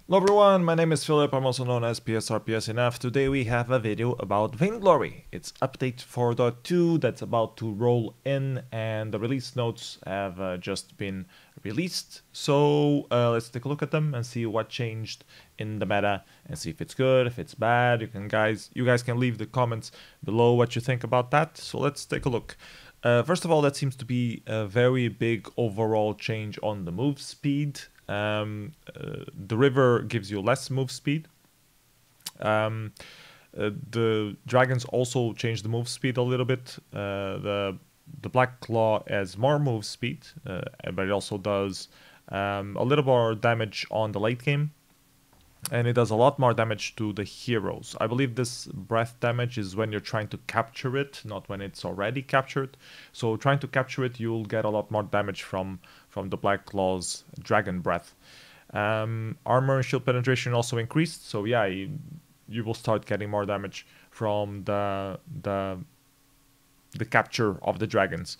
Hello everyone, my name is Philip, I'm also known as PSRPSNF. Today we have a video about Vainglory. It's update 4.2 that's about to roll in and the release notes have just been released. So let's take a look at them and see what changed in the meta and see if it's good, if it's bad. You guys can leave the comments below what you think about that. So let's take a look. First of all, that seems to be a very big overall change on the move speed. The river gives you less move speed. The dragons also change the move speed a little bit. The Black Claw has more move speed, but it also does a little more damage on the late game. And it does a lot more damage to the heroes. I believe this breath damage is when you're trying to capture it, not when it's already captured. So trying to capture it, you'll get a lot more damage from the Black Claw's Dragon Breath. Armor and shield penetration also increased. So yeah, you will start getting more damage from the capture of the dragons.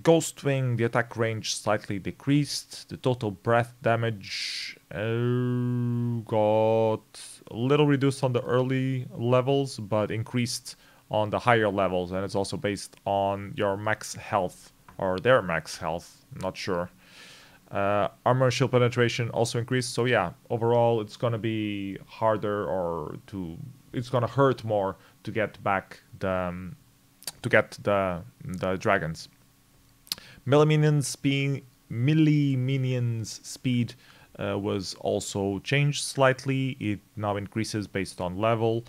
Ghost Wing, the attack range slightly decreased. The total breath damage got a little reduced on the early levels, but increased on the higher levels. And it's also based on your max health, or their max health, I'm not sure. Armor and shield penetration also increased. So yeah, overall it's going to be harder, it's going to hurt more to get back the dragons. Melee minions speed was also changed slightly. It now increases based on level.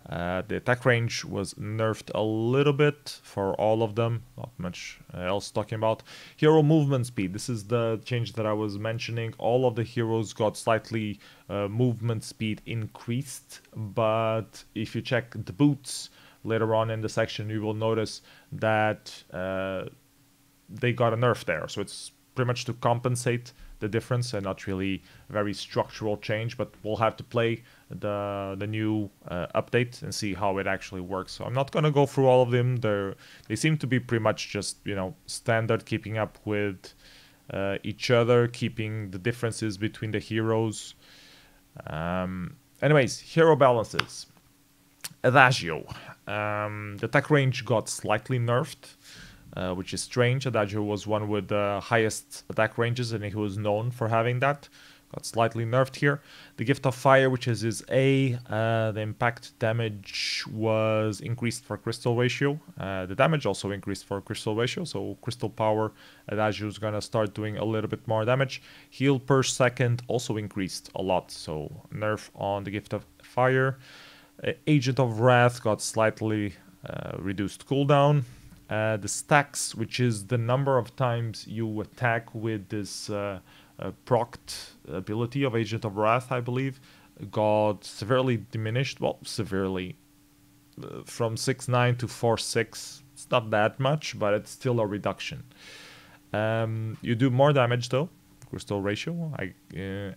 The attack range was nerfed a little bit for all of them. Not much else talking about. Hero movement speed. This is the change that I was mentioning. All of the heroes got slightly movement speed increased. But if you check the boots later on in the section, you will notice that they got a nerf there. So it's pretty much to compensate the difference and not really a very structural change, but we'll have to play the new update and see how it actually works. So I'm not going to go through all of them. They seem to be pretty much just, standard, keeping up with each other, keeping the differences between the heroes. Anyways, hero balances. Adagio. The attack range got slightly nerfed. Which is strange. Adagio was one with the highest attack ranges, and he was known for having that. Got slightly nerfed here. The Gift of Fire, which is his A, the impact damage was increased for crystal ratio. The damage also increased for crystal ratio, so crystal power, Adagio is going to start doing a little bit more damage. Heal per second also increased a lot, so nerf on the Gift of Fire. Agent of Wrath got slightly reduced cooldown. The stacks, which is the number of times you attack with this procced ability of Agent of Wrath, I believe, got severely diminished. Well, severely. From 6.9 to 4.6. It's not that much, but it's still a reduction. You do more damage, though. Crystal ratio.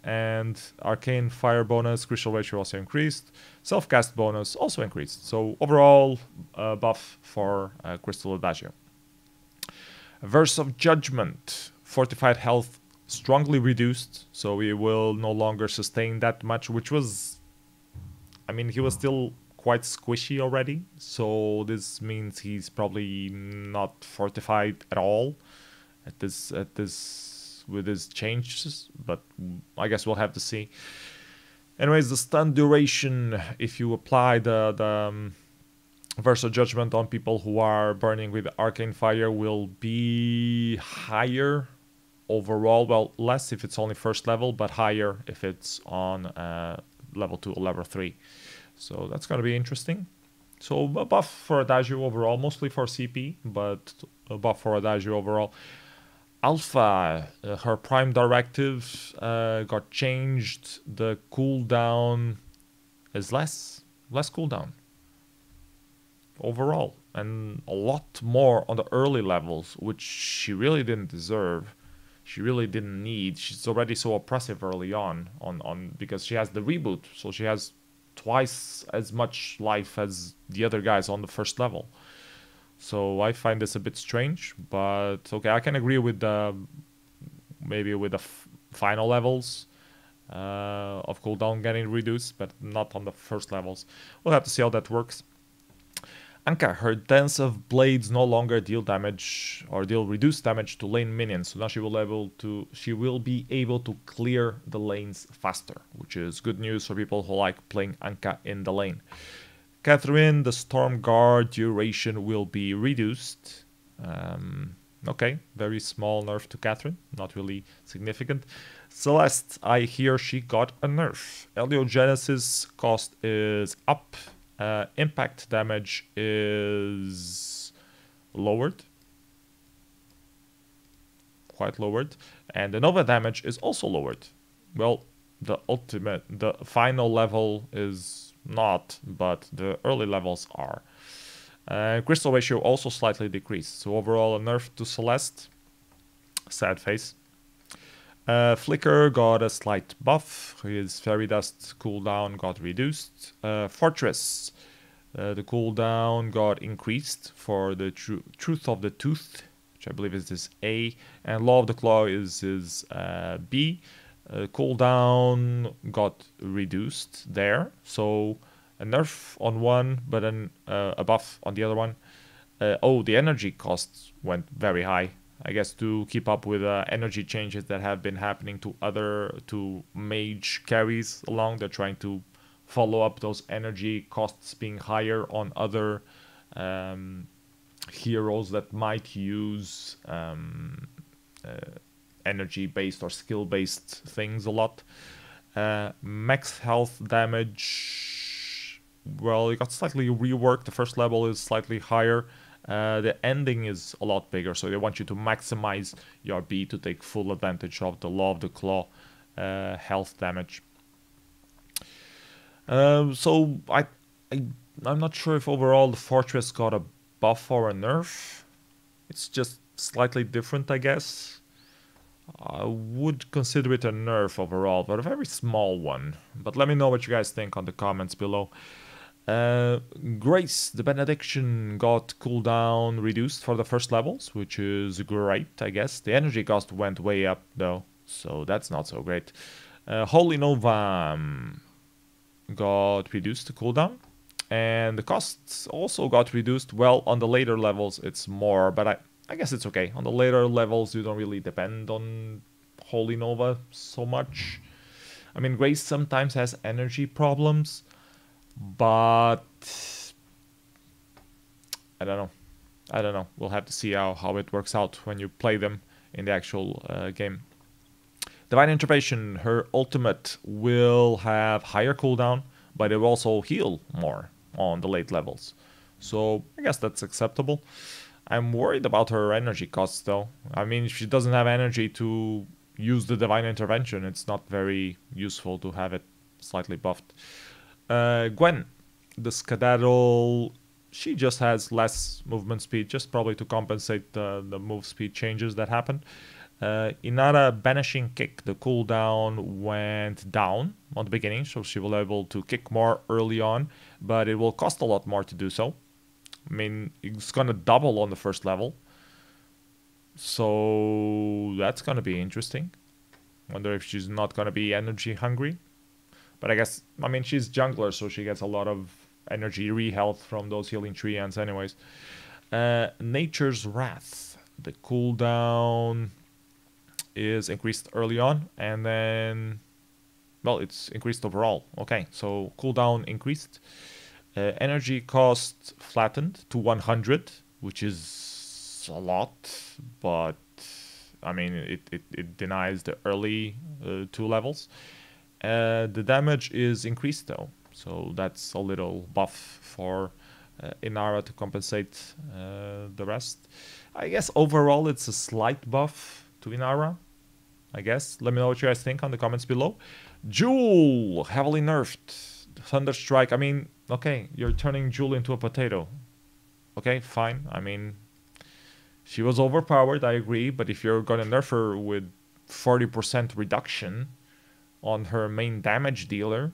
And Arcane Fire bonus, Crystal ratio also increased. Self-cast bonus also increased. So overall, buff for Crystal Adagio. Verse of Judgment. Fortified health strongly reduced. So he will no longer sustain that much, which was... he was still quite squishy already. So this means he's probably not fortified at all at this with his changes, but I guess we'll have to see. Anyways, the stun duration, if you apply the Verse of Judgment on people who are burning with Arcane Fire, will be higher overall. Well, less if it's only first level, but higher if it's on level 2 or level 3. So that's going to be interesting. So a buff for Adagio overall, mostly for CP, but a buff for Adagio overall. Alpha, her Prime Directive got changed. The cooldown is less cooldown overall, and a lot more on the early levels, which she really didn't deserve. She really didn't need. She's already so oppressive early on because she has the reboot, so she has twice as much life as the other guys on the first level. So I find this a bit strange, but okay, I can agree with maybe with the final levels. of cooldown getting reduced, but not on the first levels. We'll have to see how that works. Anka, her dance of blades no longer deal damage or deal reduced damage to lane minions, so now she will be able to clear the lanes faster, which is good news for people who like playing Anka in the lane. Catherine, the Storm Guard duration will be reduced. Okay, very small nerf to Catherine, not really significant. Celeste, I hear she got a nerf. Heliogenesis cost is up. Impact damage is lowered. Quite lowered. And the Nova damage is also lowered. Well, the final level is not, but the early levels are. Crystal ratio also slightly decreased. So overall a nerf to Celeste. Sad face. Flicker got a slight buff. His Fairy Dust cooldown got reduced. Fortress, the cooldown got increased for the Truth of the Tooth, which I believe is this A, and Law of the Claw is his B. Cooldown got reduced there, so a nerf on one, but then a buff on the other one. The energy costs went very high. I guess to keep up with energy changes that have been happening to mage carries along. They're trying to follow up those energy costs being higher on other heroes that might use energy-based or skill-based things a lot. Max health damage, well, it got slightly reworked. The first level is slightly higher. The ending is a lot bigger, so they want you to maximize your B to take full advantage of the Law of the Claw health damage. So I'm not sure if overall the Fortress got a buff or a nerf. It's just slightly different, I guess. I would consider it a nerf overall, but a very small one. But let me know what you guys think on the comments below. Grace, the Benediction, got cooldown reduced for the first levels, which is great, I guess. The energy cost went way up, though, so that's not so great. Holy Nova got reduced to cooldown, and the costs also got reduced. Well, on the later levels, it's more, but I guess it's okay. On the later levels, you don't really depend on Holy Nova so much. I mean, Grace sometimes has energy problems, but I don't know. We'll have to see how it works out when you play them in the actual game. Divine Intervention, her ultimate will have higher cooldown, but it will also heal more on the late levels. So I guess that's acceptable. I'm worried about her energy costs, though. I mean, if she doesn't have energy to use the Divine Intervention, it's not very useful to have it slightly buffed. Gwen, the Skedaddle, she just has less movement speed, just probably to compensate the move speed changes that happened. Inara, Banishing Kick, the cooldown went down on the beginning, so she will be able to kick more early on, but it will cost a lot more to do so. I mean, it's gonna double on the first level, so that's gonna be interesting. Wonder if she's not gonna be energy hungry. But I guess, I mean, she's jungler, so she gets a lot of energy re-health from those healing tree ants anyways. Nature's Wrath. The cooldown is increased early on, and then, well, it's increased overall. Okay, so cooldown increased. Energy cost flattened to 100, which is a lot, but, I mean, it denies the early 2 levels. The damage is increased though, so that's a little buff for Inara to compensate the rest. I guess overall it's a slight buff to Inara, I guess. Let me know what you guys think on the comments below. Joule, heavily nerfed. Thunderstrike, I mean, okay, you're turning Joule into a potato. Okay, fine, I mean, she was overpowered, I agree, but if you're gonna nerf her with 40% reduction on her main damage dealer,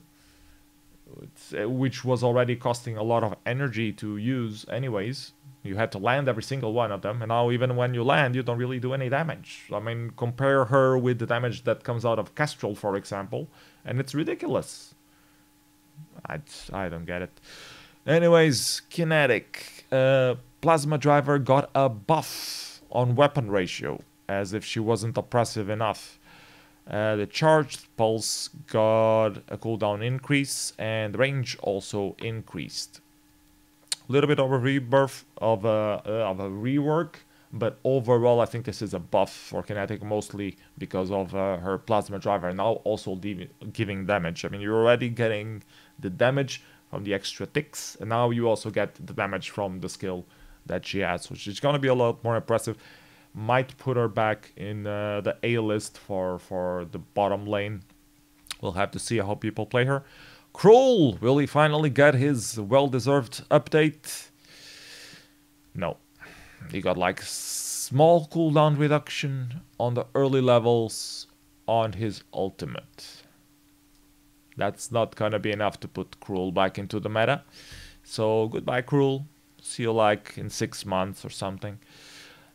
which was already costing a lot of energy to use anyways. You had to land every single one of them, and now even when you land, you don't really do any damage. I mean, compare her with the damage that comes out of Kestrel, for example, and it's ridiculous. I don't get it. Anyways, Kinetic. Plasma Driver got a buff on weapon ratio, as if she wasn't oppressive enough. The Charged Pulse got a cooldown increase, and range also increased. A little bit of a rebirth of a rework, but overall I think this is a buff for Kinetic, mostly because of her Plasma Driver now also giving damage. I mean, you're already getting the damage from the extra ticks, and now you also get the damage from the skill that she has, which is going to be a lot more impressive. Might put her back in the A list for the bottom lane. We'll have to see how people play her. Krul, will he finally get his well-deserved update? No. He got like small cooldown reduction on the early levels on his ultimate. That's not gonna be enough to put Krul back into the meta. So goodbye, Krul. See you like in 6 months or something.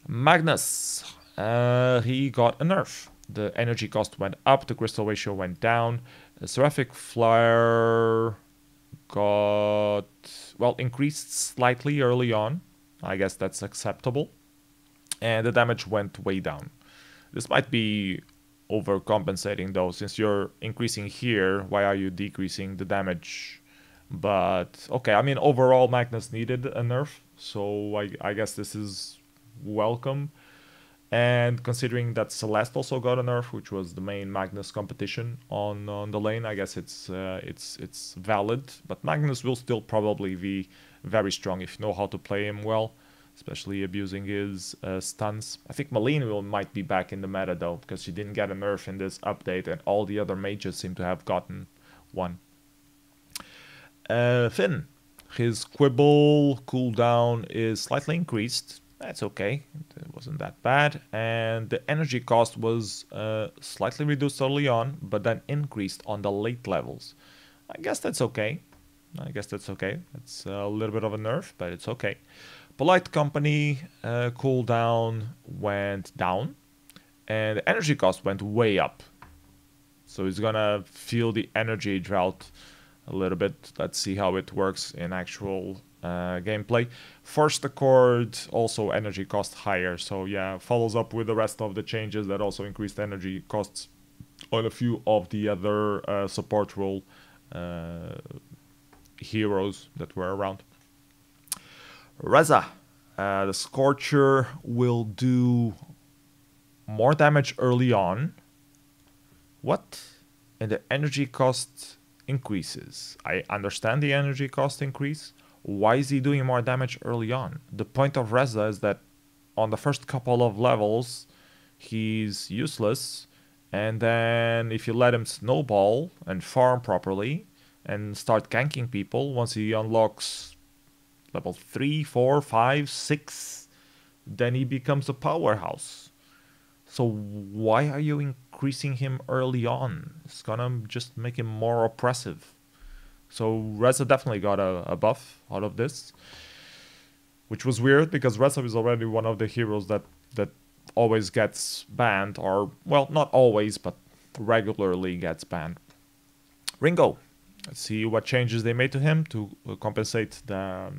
Magnus, he got a nerf. The energy cost went up, the crystal ratio went down. The Seraphic Flare got, well, increased slightly early on. I guess that's acceptable. And the damage went way down. This might be overcompensating though, since you're increasing here, why are you decreasing the damage? But okay, I mean, overall Magnus needed a nerf, so I guess this is welcome. And considering that Celeste also got a nerf, which was the main Magnus competition on the lane, I guess it's valid. But Magnus will still probably be very strong if you know how to play him well, especially abusing his stuns. I think Malene might be back in the meta though, because she didn't get a nerf in this update, and all the other mages seem to have gotten one. Phinn, his Quibble cooldown is slightly increased. That's okay, it wasn't that bad. And the energy cost was slightly reduced early on, but then increased on the late levels. I guess that's okay. It's a little bit of a nerf, but it's okay. Polite Company cooldown went down, and the energy cost went way up. So he's gonna feel the energy drought a little bit. Let's see how it works in actual gameplay. First Accord, also energy cost higher. So yeah, follows up with the rest of the changes that also increased energy costs on a few of the other support role heroes that were around. Reza, the Scorcher will do more damage early on. What? And the energy cost increases. I understand the energy cost increase. Why is he doing more damage early on? The point of Reza is that on the first couple of levels, he's useless. And then if you let him snowball and farm properly and start ganking people, once he unlocks level 3, 4, 5, 6, then he becomes a powerhouse. So why are you increasing him early on? It's gonna just make him more oppressive. So Reza definitely got a buff out of this, which was weird because Reza is already one of the heroes that always gets banned, or, well, not always, but regularly gets banned. Ringo, let's see what changes they made to him to compensate the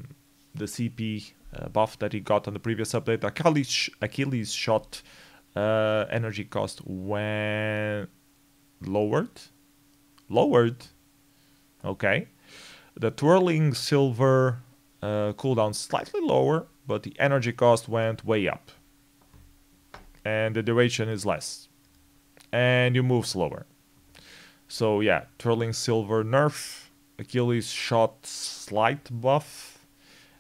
CP buff that he got on the previous update. Achilles shot energy cost went lowered. Okay. The Twirling Silver cooldown slightly lower, but the energy cost went way up. And the duration is less. And you move slower. So yeah, Twirling Silver nerf. Achilles shot slight buff.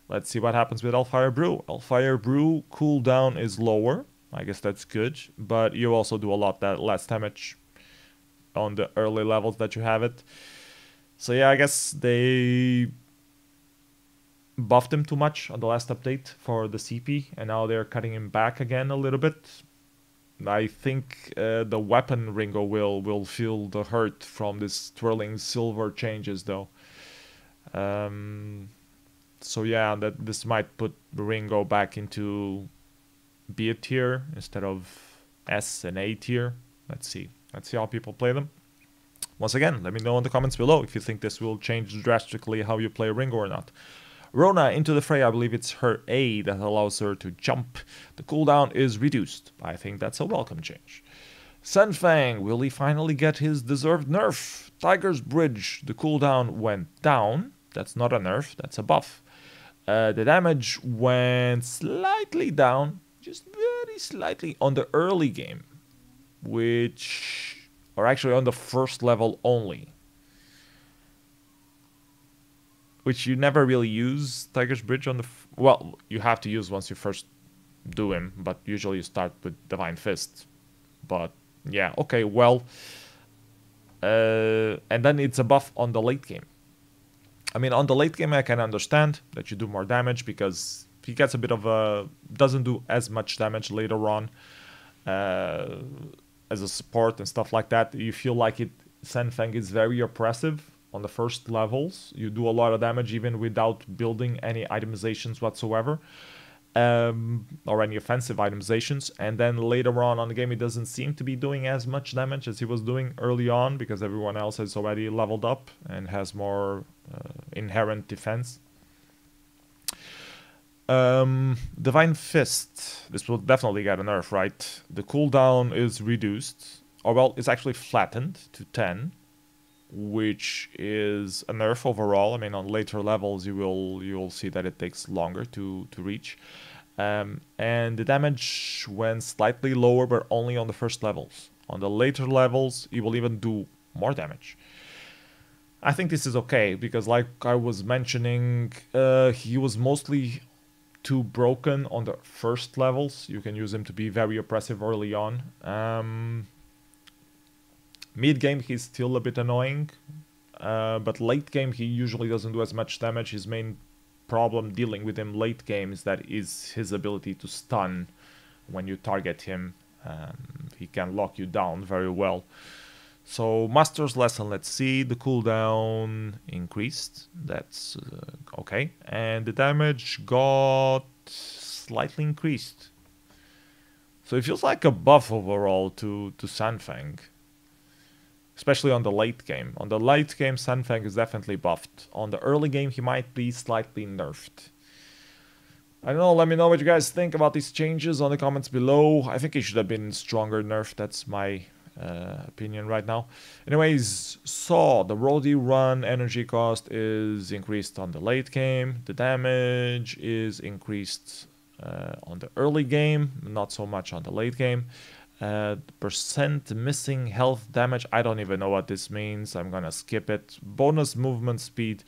Let's see what happens with Hellfire Brew. Hellfire Brew cooldown is lower. I guess that's good. But you also do a lot less damage on the early levels that you have it. So yeah, I guess they buffed him too much on the last update for the CP, and now they're cutting him back again a little bit. I think the weapon Ringo will feel the hurt from this Twirling Silver changes though. So yeah, that this might put Ringo back into B tier instead of S and A tier. Let's see how people play them. Once again, let me know in the comments below if you think this will change drastically how you play Ringo or not. Rona into the fray, I believe it's her A that allows her to jump. The cooldown is reduced. I think that's a welcome change. San Feng, will he finally get his deserved nerf? Tiger's Bridge, the cooldown went down. That's not a nerf, that's a buff. The damage went slightly down, just very slightly on the early game, or actually on the first level only. Which you never really use Tiger's Bridge on the... well, you have to use once you first do him, but usually you start with Divine Fist. But yeah, okay, well... and then it's a buff on the late game. I mean, on the late game I can understand that you do more damage because he gets a bit of a... doesn't do as much damage later on as a support and stuff like that. You feel like San Feng is very oppressive on the first levels. You do a lot of damage even without building any itemizations whatsoever. Or any offensive itemizations, and then later on the game he doesn't seem to be doing as much damage as he was doing early on because everyone else has already leveled up and has more inherent defense. Divine Fist, this will definitely get a nerf, right? The cooldown is reduced, or well, it's actually flattened to 10, which is a nerf overall. I mean, on later levels you will see that it takes longer to reach. And the damage went slightly lower, but only on the first levels. On the later levels, you will even do more damage. I think this is okay, because like I was mentioning, he was mostly too broken on the first levels. You can use him to be very oppressive early on. Mid-game he's still a bit annoying, but late game he usually doesn't do as much damage. His main problem dealing with him late game is his ability to stun when you target him. He can lock you down very well. So Master's Lesson, let's see, the cooldown increased, that's okay, and the damage got slightly increased. So it feels like a buff overall to San Feng. Especially on the late game. On the late game, San Feng is definitely buffed. On the early game, he might be slightly nerfed. I don't know, let me know what you guys think about these changes on the comments below. I think he should have been stronger nerfed, that's my opinion right now. Anyways, so the Roadie run energy cost is increased on the late game. The damage is increased on the early game, not so much on the late game. Percent missing health damage, I don't even know what this means, I'm gonna skip it. Bonus movement speed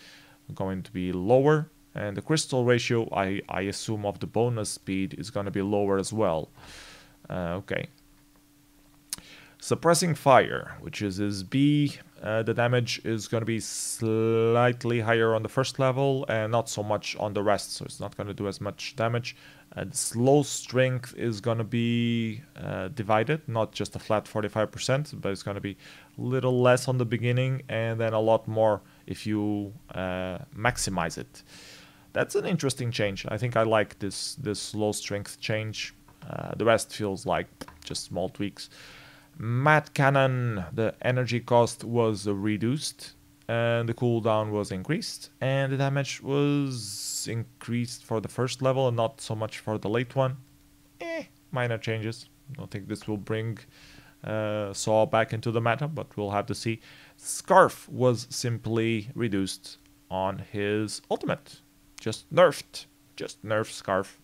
going to be lower, and the crystal ratio I assume of the bonus speed is gonna be lower as well. Okay. Suppressing fire, which is his B, the damage is going to be slightly higher on the first level and not so much on the rest, so it's not going to do as much damage. The slow strength is going to be divided, not just a flat 45%, but it's going to be a little less on the beginning and then a lot more if you maximize it. That's an interesting change. I think I like this slow strength change. The rest feels like just small tweaks. Mad Cannon, the energy cost was reduced and the cooldown was increased, and the damage was increased for the first level and not so much for the late one. Minor changes. I don't think this will bring Saw back into the meta, but we'll have to see. Skaarf was simply reduced on his ultimate. Just nerfed. Just nerf Skaarf.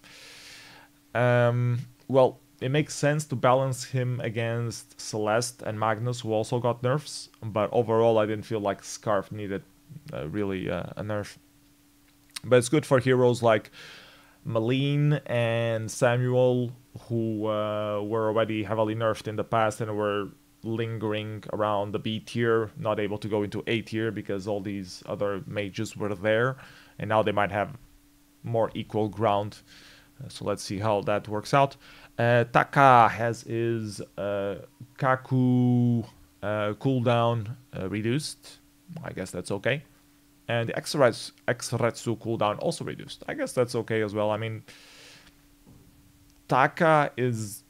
Well, it makes sense to balance him against Celeste and Magnus, who also got nerfs, but overall I didn't feel like Skaarf needed really a nerf. But it's good for heroes like Malene and Samuel, who were already heavily nerfed in the past and were lingering around the B tier, not able to go into A tier because all these other mages were there, and now they might have more equal ground. So let's see how that works out. Taka has his Kaku cooldown reduced. I guess that's okay. And the Exretsu cooldown also reduced. I guess that's okay as well. I mean, Taka is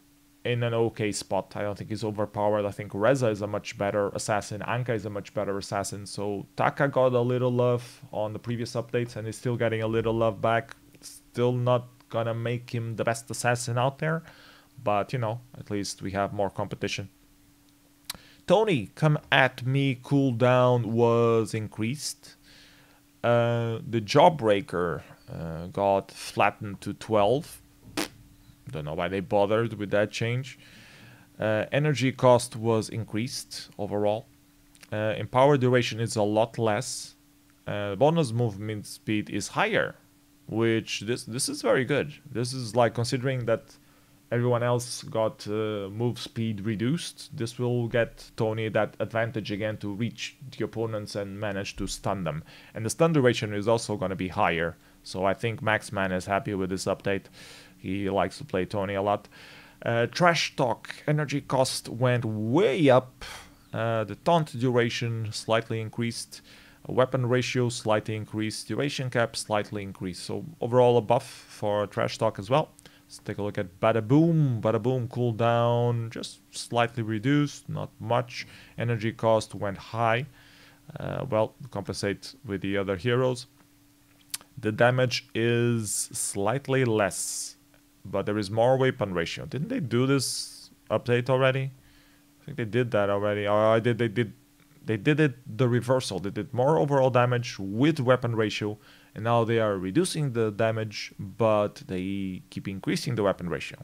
in an okay spot. I don't think he's overpowered. I think Reza is a much better assassin. Anka is a much better assassin. So Taka got a little love on the previous updates and is still getting a little love back. Still not gonna make him the best assassin out there. But, you know, at least we have more competition. Tony, come at me, cooldown was increased. The Jawbreaker got flattened to 12. Don't know why they bothered with that change. Energy cost was increased overall. Empower duration is a lot less. Bonus movement speed is higher, which this is very good. This is like, considering that everyone else got move speed reduced, this will get Tony that advantage again to reach the opponents and manage to stun them. And the stun duration is also going to be higher. So I think Maxman is happy with this update. He likes to play Tony a lot. Trash Talk energy cost went way up. The taunt duration slightly increased. Weapon ratio slightly increased. Duration cap slightly increased. So overall a buff for Trash Talk as well. Let's take a look at Bada Boom. Bada Boom cooldown just slightly reduced, not much. Energy cost went high. Well, compensate with the other heroes. The damage is slightly less, but there is more weapon ratio. Didn't they do this update already? I think they did that already. Or they did it the reversal. They did more overall damage with weapon ratio, and now they are reducing the damage, but they keep increasing the weapon ratio.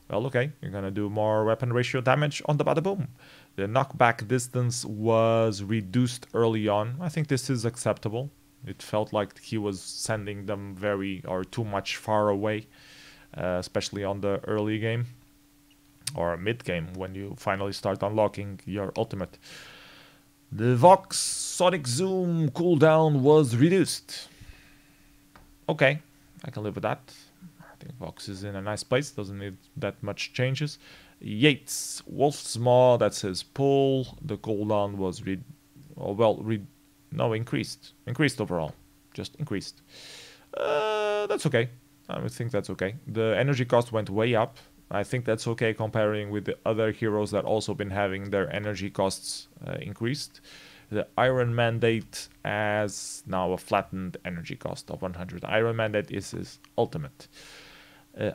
Well, okay, you're gonna do more weapon ratio damage on the Bada Boom. The knockback distance was reduced early on. I think this is acceptable. It felt like he was sending them too much far away, especially on the early game or mid game when you finally start unlocking your ultimate. The Vox Sonic Zoom cooldown was reduced. Okay, I can live with that. I think Vox is in a nice place, doesn't need that much changes. Yates, Wolf's Maw, that's his pull. The cooldown was increased. Increased overall. Just increased. That's okay. I would think that's okay. The energy cost went way up. I think that's okay comparing with the other heroes that also been having their energy costs increased. The Iron Mandate has now a flattened energy cost of 100. Iron Mandate is his ultimate.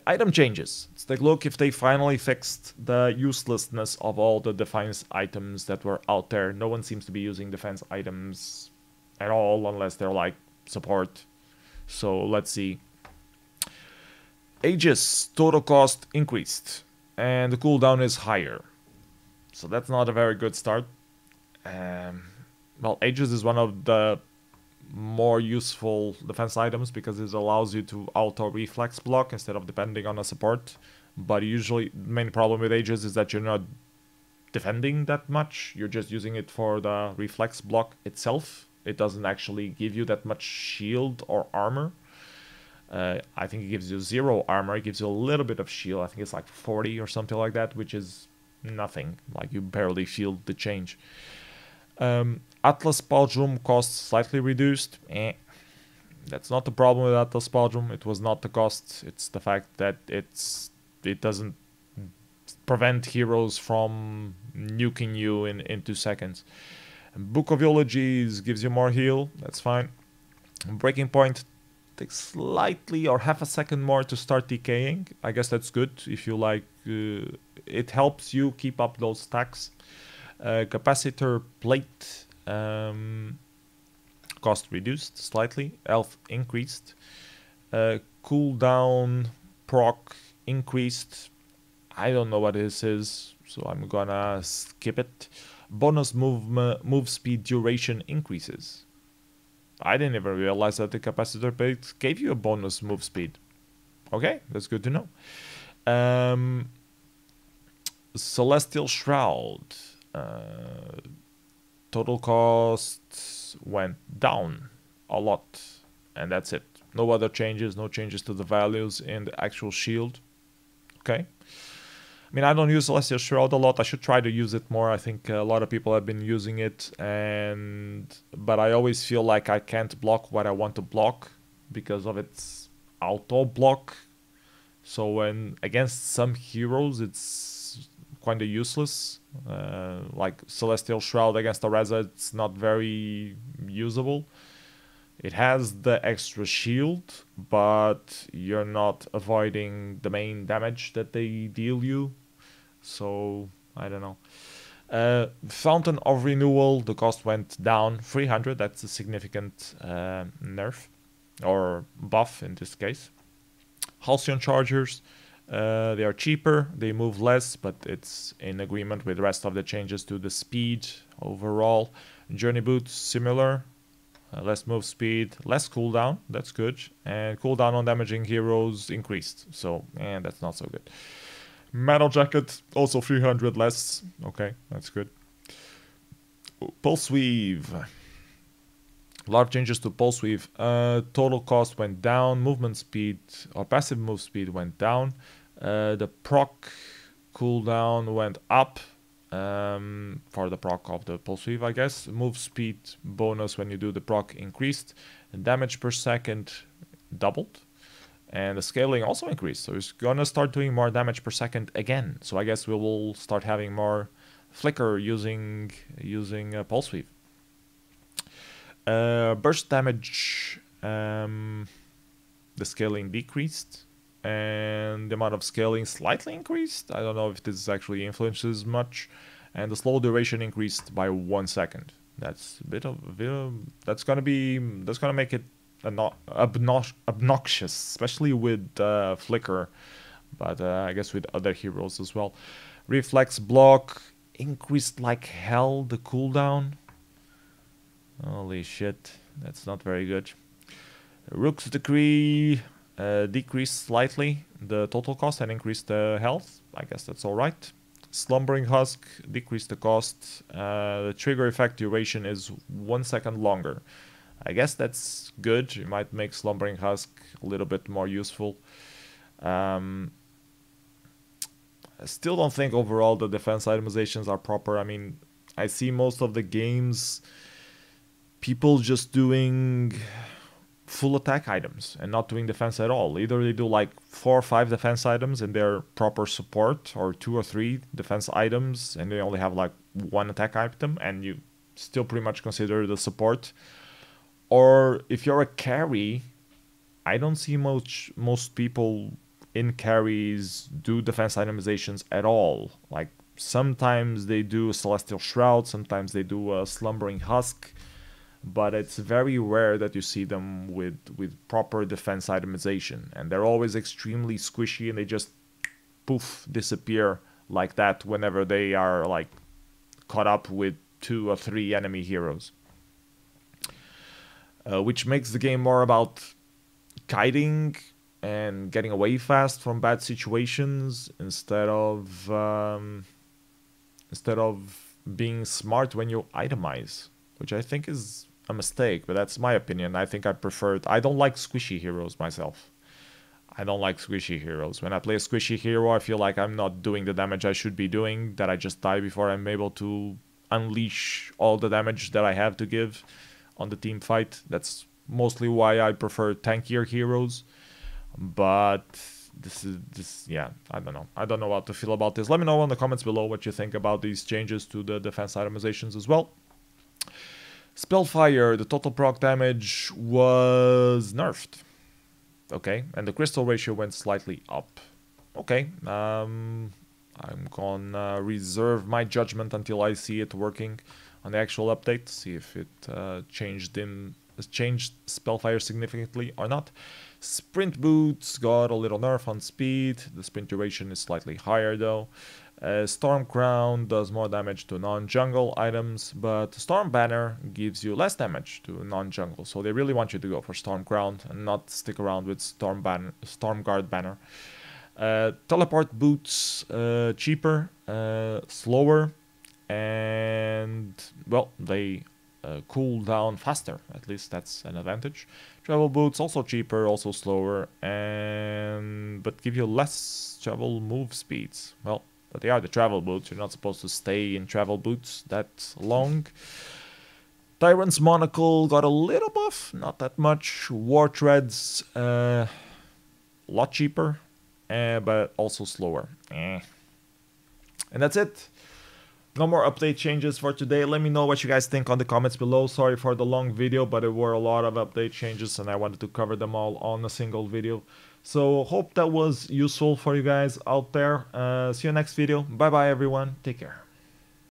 Item changes. Let's take a look if they finally fixed the uselessness of all the defense items that were out there. No one seems to be using defense items at all unless they're like support. So let's see. Aegis total cost increased and the cooldown is higher. So that's not a very good start. Well, Aegis is one of the more useful defense items because it allows you to auto reflex block instead of depending on a support. But usually the main problem with Aegis is that you're not defending that much. You're just using it for the reflex block itself. It doesn't actually give you that much shield or armor. I think it gives you 0 armor. It gives you a little bit of shield. I think it's like 40 or something like that, which is nothing. Like you barely feel the change. Atlas Pauldrum cost slightly reduced. That's not the problem with Atlas Pauldrum. It was not the cost. It's the fact that it doesn't prevent heroes from nuking you in 2 seconds. Book of Eulogies gives you more heal. That's fine. Breaking Point takes slightly or half a second more to start decaying. I guess that's good if you like. It helps you keep up those stacks. Capacitor Plate cost reduced slightly. Health increased. Cooldown proc increased. I don't know what this is, so I'm gonna skip it. Bonus move speed duration increases. I didn't even realize that the capacitor plate gave you a bonus move speed. Okay, that's good to know. Celestial Shroud. Total cost went down a lot. And that's it. No other changes, no changes to the values in the actual shield. Okay. mean, I don't use Celestial Shroud a lot. I should try to use it more. I think a lot of people have been using it, but I always feel like I can't block what I want to block because of its auto block. So when against some heroes, it's kind of useless. Like Celestial Shroud against a Reza, it's not very usable. It has the extra shield, but you're not avoiding the main damage that they deal you. So, I don't know. Fountain of Renewal, the cost went down 300. That's a significant nerf, or buff in this case. Halcyon Chargers, they are cheaper, they move less, but it's in agreement with the rest of the changes to the speed overall. Journey Boots, similar. Less move speed, less cooldown, that's good. And cooldown on damaging heroes increased, so, that's not so good. Metal Jacket, also 300 less. Okay, that's good. Pulse Weave. A lot of changes to Pulse Weave. Total cost went down. Movement speed, or passive move speed, went down. The proc cooldown went up. For the proc of the Pulse Weave, I guess. Move speed bonus when you do the proc increased. And damage per second doubled. And the scaling also increased. So it's gonna start doing more damage per second again. So I guess we will start having more flicker using Pulse Weave. Burst damage, the scaling decreased. And the amount of scaling slightly increased. I don't know if this actually influences much. And the slow duration increased by 1 second. That's a bit of that's gonna make it obnoxious, especially with Flicker, but I guess with other heroes as well. Reflex block increased like hell the cooldown. Holy shit, that's not very good. Rook's Decree decreased slightly the total cost and increased the health. I guess that's alright. Slumbering Husk decreased the cost. The trigger effect duration is 1 second longer. I guess that's good. You might make Slumbering Husk a little bit more useful. I still don't think overall the defense itemizations are proper. I mean, I see most of the games people just doing full attack items and not doing defense at all. Either they do like 4 or 5 defense items and they're proper support, or 2 or 3 defense items and they only have like 1 attack item and you still pretty much consider the support. Or if you're a carry, I don't see most people in carries do defense itemizations at all. Like sometimes they do a Celestial Shroud, sometimes they do a Slumbering Husk, but it's very rare that you see them with proper defense itemization. And they're always extremely squishy and they just poof disappear like that whenever they are like caught up with 2 or 3 enemy heroes. Which makes the game more about kiting and getting away fast from bad situations instead of being smart when you itemize, which I think is a mistake, but that's my opinion. I think I don't like squishy heroes myself. I don't like squishy heroes. When I play a squishy hero, I feel like I'm not doing the damage I should be doing, that I just die before I'm able to unleash all the damage that I have to give on the team fight. That's mostly why I prefer tankier heroes. But yeah, I don't know. I don't know what to feel about this. Let me know in the comments below what you think about these changes to the defense itemizations as well. Spellfire, the total proc damage was nerfed. Okay, and the crystal ratio went slightly up. Okay, I'm gonna reserve my judgment until I see it working on the actual update, see if it changed Spellfire significantly or not. Sprint Boots got a little nerf on speed. The sprint duration is slightly higher though. Storm Crown does more damage to non-jungle items, but Storm Banner gives you less damage to non-jungle. So they really want you to go for Storm Crown and not stick around with Storm Guard Banner. Teleport Boots, cheaper, slower, and well, they cool down faster. At least that's an advantage. Travel Boots also cheaper, also slower, but give you less travel move speeds. Well, but they are the travel boots. You're not supposed to stay in travel boots that long. Tyrant's Monocle got a little buff, not that much. War Treads, a lot cheaper, but also slower. And that's it. No more update changes for today. Let me know what you guys think on the comments below. Sorry for the long video, but there were a lot of update changes and I wanted to cover them all on a single video. So hope that was useful for you guys out there. See you next video. Bye bye everyone. Take care.